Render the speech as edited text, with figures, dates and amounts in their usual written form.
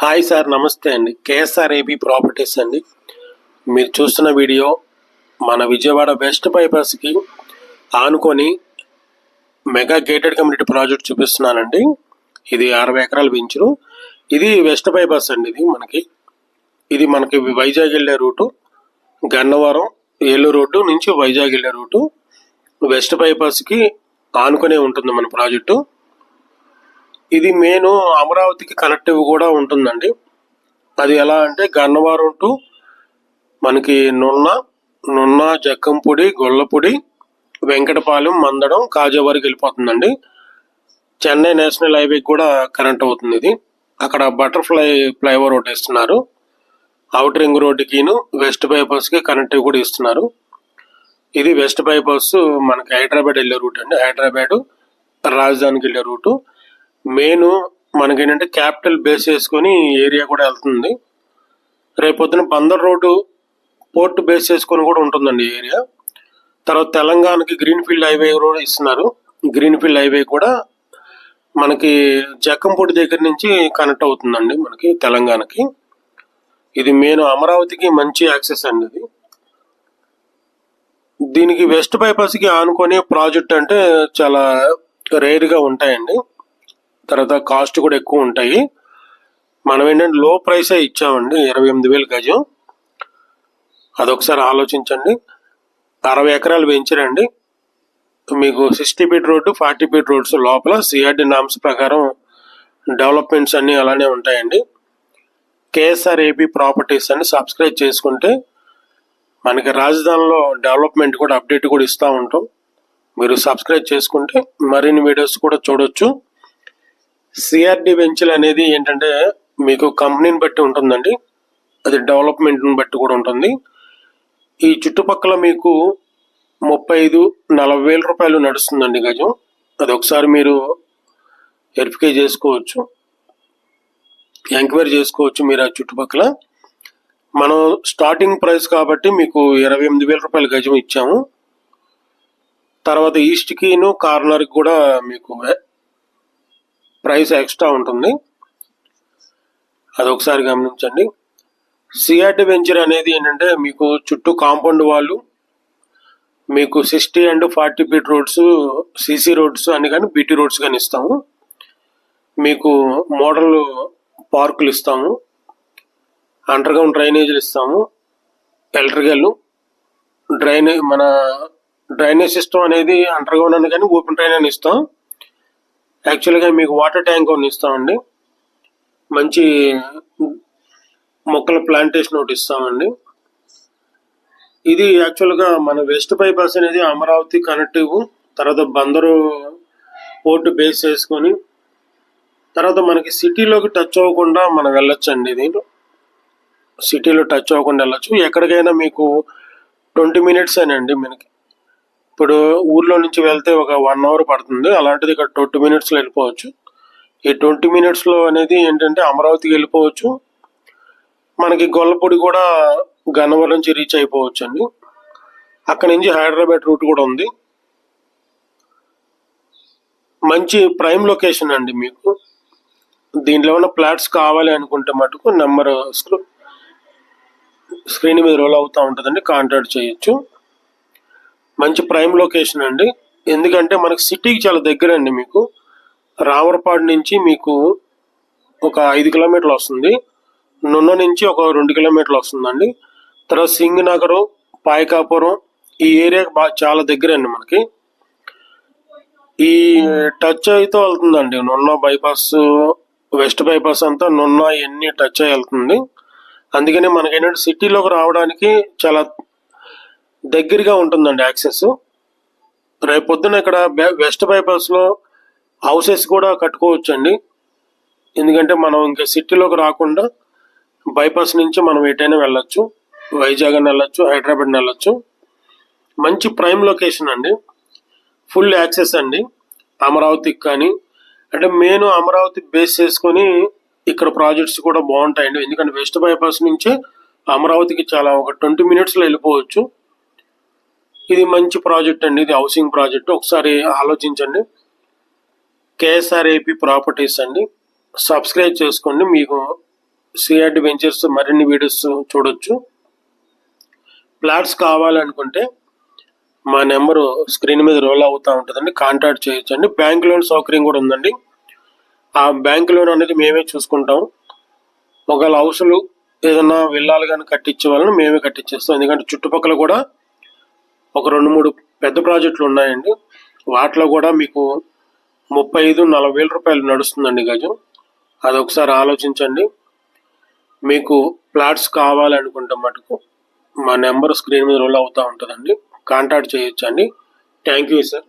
Hi sir, నమస్తే అండి. KSR AP properties అండి. మీరు చూస్తున్న వీడియో మన విజయవాడ వెస్ట్ బైపాస్కి ఆనుకొని మెగా గేటెడ్ కమ్యూనిటీ ప్రాజెక్ట్ చూపిస్తున్నానండి. ఇది 60 ఎకరాల వెంచరు. ఇది వెస్ట్ బైపాస్ అండి. ఇది మనకి వైజాగ్ వెళ్ళే రూటు, గన్నవరం ఏలూరు రోడ్డు నుంచి వైజాగ్ వెళ్ళే రూటు వెస్ట్ బైపాస్కి ఆనుకొనే ఉంటుంది మన ప్రాజెక్టు. ఇది మెయిన్ అమరావతికి కనెక్టివ్ కూడా ఉంటుందండి. అది ఎలా అంటే గన్నవరం టు మనకి నున్న జక్కంపూడి, గొల్లపూడి, వెంకటపాలెం, మందడం, కాజా వరకు వెళ్ళిపోతుందండి. చెన్నై నేషనల్ హైవే కూడా కనెక్ట్ అవుతుంది. ఇది అక్కడ బటర్ఫ్లై ఫ్లైఓవర్ ఒకటి ఇస్తున్నారు. అవుటర్ రింగ్ రోడ్డుకిను వెస్ట్ బైపాస్కి కనెక్టివ్ కూడా ఇస్తున్నారు. ఇది వెస్ట్ బైపాస్ మనకి హైదరాబాద్ వెళ్ళే రూట్ అండి. హైదరాబాద్ రాజధానికి వెళ్ళే రూటు. మెయిన్ మనకేంటంటే క్యాపిటల్ బేస్ చేసుకొని ఏరియా కూడా వెళ్తుంది. రేపొద్దున బందర్ రోడ్డు పోర్ట్ బేస్ చేసుకొని కూడా ఉంటుందండి ఏరియా. తర్వాత తెలంగాణకి గ్రీన్ఫీల్డ్ హైవే కూడా ఇస్తున్నారు. గ్రీన్ఫీల్డ్ హైవే కూడా మనకి జక్కంపూడి దగ్గర నుంచి కనెక్ట్ అవుతుందండి మనకి తెలంగాణకి. ఇది మెయిన్ అమరావతికి మంచి యాక్సెస్ అండి. ఇది దీనికి వెస్ట్ బైపాస్కి ఆనుకొని ప్రాజెక్ట్ అంటే చాలా రేర్గా ఉంటాయండి. తర్వాత కాస్ట్ కూడా ఎక్కువ ఉంటాయి. మనం ఏంటంటే లో ప్రైసే ఇచ్చామండి, 28,000 గజం. అదొకసారి ఆలోచించండి. 60 ఎకరాలు పెంచారండి. మీకు 60 ఫీట్ రోడ్డు, 40 ఫీట్ రోడ్స్ లోపల సిఆర్డి నామ్స్ ప్రకారం డెవలప్మెంట్స్ అన్నీ అలానే ఉంటాయండి. కేఎస్ఆర్ ఏపీ ప్రాపర్టీస్ అని సబ్స్క్రైబ్ చేసుకుంటే మనకి రాజధానిలో డెవలప్మెంట్ కూడా అప్డేట్ కూడా ఇస్తూ ఉంటాం. మీరు సబ్స్క్రైబ్ చేసుకుంటే మరిన్ని వీడియోస్ కూడా చూడొచ్చు. సిఆర్డి వెంచర్ అనేది ఏంటంటే మీకు కంపెనీని బట్టి ఉంటుందండి. అది డెవలప్మెంట్ని బట్టి కూడా ఉంటుంది. ఈ చుట్టుపక్కల మీకు 35-40 వేల రూపాయలు నడుస్తుందండి గజం. అది ఒకసారి మీరు వెరిఫై చేసుకోవచ్చు, ఎంక్వైరీ చేసుకోవచ్చు మీరు ఆ చుట్టుపక్కల. మనం స్టార్టింగ్ ప్రైస్ కాబట్టి మీకు 28,000 రూపాయలు గజం ఇచ్చాము. తర్వాత ఈస్ట్కిను కార్నర్కి కూడా మీకు ప్రైస్ ఎక్స్ట్రా ఉంటుంది. అదొకసారి గమనించండి. సిఆర్డి వెంచర్ అనేది ఏంటంటే మీకు చుట్టూ కాంపౌండ్ వాళ్ళు మీకు 60 and 40 feet roads, CC roads అని కానీ బీటీ రోడ్స్ కానీ ఇస్తాము. మీకు మోడల్ పార్కులు ఇస్తాము, అండర్ గ్రౌండ్ డ్రైనేజీలు ఇస్తాము, ఎలక్ట్రికల్ మన డ్రైనేజ్ సిస్టమ్ అనేది అండర్ గ్రౌండ్ అని కానీ ఓపెన్ డ్రైన్ అని ఇస్తాం. యాక్చువల్గా మీకు వాటర్ ట్యాంక్ ఒకటి ఇస్తామండి. మంచి మొక్కల ప్లాంటేషన్ ఒకటి ఇస్తామండి. ఇది యాక్చువల్గా మన వెస్ట్ బైపాస్ అనేది అమరావతి కనెక్టివ్, తర్వాత బందరు పోర్టు బేస్ చేసుకొని తర్వాత మనకి సిటీలోకి టచ్ అవ్వకుండా మనం వెళ్ళొచ్చండి. ఇది సిటీలో టచ్ అవ్వకుండా వెళ్ళొచ్చు. ఎక్కడికైనా మీకు 20 minutes అండి. మనకి ఇప్పుడు ఊర్లో నుంచి వెళ్తే ఒక 1 hour పడుతుంది. అలాంటిది ఇక్కడ 20 minutesలో వెళ్ళిపోవచ్చు. ఈ 20 minutesలో అనేది ఏంటంటే అమరావతికి వెళ్ళిపోవచ్చు. మనకి గొల్లపూడి కూడా గన్నవరం నుంచి రీచ్ అయిపోవచ్చు అండి. అక్కడి నుంచి హైదరాబాద్ రూట్ కూడా ఉంది. మంచి ప్రైమ్ లొకేషన్ అండి. మీకు దీంట్లో ఏమైనా ఫ్లాట్స్ కావాలి అనుకుంటే మటుకు నెంబర్ స్క్రీన్ మీద రోల్ అవుతూ ఉంటుందండి, కాంటాక్ట్ చేయొచ్చు. మంచి ప్రైమ్ లొకేషన్ అండి. ఎందుకంటే మనకి సిటీకి చాలా దగ్గర అండి. మీకు రామరపాడు నుంచి మీకు ఒక 5 కిలోమీటర్లు వస్తుంది. నున్న నుంచి ఒక 2 కిలోమీటర్లు వస్తుందండి. తర్వాత సింగనగరం, పాయకాపురం ఈ ఏరియాకి చాలా దగ్గర అండి. మనకి ఈ టచ్ అయితే వెళ్తుందండి. నున్న బైపాస్, వెస్ట్ బైపాస్ అంతా నున్న ఎన్ని టచ్ అయి వెళ్తుంది. అందుకని మనకేంటంటే సిటీలోకి రావడానికి చాలా దగ్గరగా ఉంటుందండి యాక్సెస్. రేపొద్దున ఇక్కడ వెస్ట్ బైపాస్లో హౌసెస్ కూడా కట్టుకోవచ్చు అండి. ఎందుకంటే మనం ఇంకా సిటీలోకి రాకుండా బైపాస్ నుంచి మనం ఎటైనా వెళ్ళొచ్చు, వైజాగ్ అని వెళ్ళొచ్చు, హైదరాబాద్ వెళ్ళొచ్చు. మంచి ప్రైమ్ లొకేషన్ అండి. ఫుల్ యాక్సెస్ అండి అమరావతికి. కానీ అంటే మెయిన్ అమరావతి బేస్ చేసుకొని ఇక్కడ ప్రాజెక్ట్స్ కూడా బాగుంటాయండి. ఎందుకంటే వెస్ట్ బైపాస్ నుంచే అమరావతికి చాలా ఒక 20 minutesలో వెళ్ళిపోవచ్చు. ఇది మంచి ప్రాజెక్ట్ అండి. ఇది హౌసింగ్ ప్రాజెక్ట్. ఒకసారి ఆలోచించండి. కేఎస్ఆర్ ఏపీ ప్రాపర్టీస్ అండి. సబ్స్క్రైబ్ చేసుకోండి. మీకు సిఆర్డి వెంచర్స్ మరిన్ని వీడియోస్ చూడొచ్చు. ప్లాట్స్ కావాలనుకుంటే మా నెంబరు స్క్రీన్ మీద రోల్ అవుతూ ఉంటుందండి, కాంటాక్ట్ చేయొచ్చండి. బ్యాంక్ లోన్ సౌకర్యం కూడా ఉందండి. ఆ బ్యాంక్ లోన్ అనేది మేమే చూసుకుంటాం. ఒకవేళ హౌసులు ఏదన్నా విల్లాలు కానీ కట్టించే వాళ్ళని మేమే కట్టించేస్తాం. ఎందుకంటే చుట్టుపక్కల కూడా ఒక 2-3 పెద్ద ప్రాజెక్టులు ఉన్నాయండి. వాటిలో కూడా మీకు 35-40 వేల రూపాయలు నడుస్తుందండి గజం. అదొకసారి ఆలోచించండి. మీకు ప్లాట్స్ కావాలనుకుంటే మటుకు మా నెంబర్ స్క్రీన్ మీద రోల్ అవుతూ ఉంటుందండి, కాంటాక్ట్ చేయొచ్చండి. Thank you sir.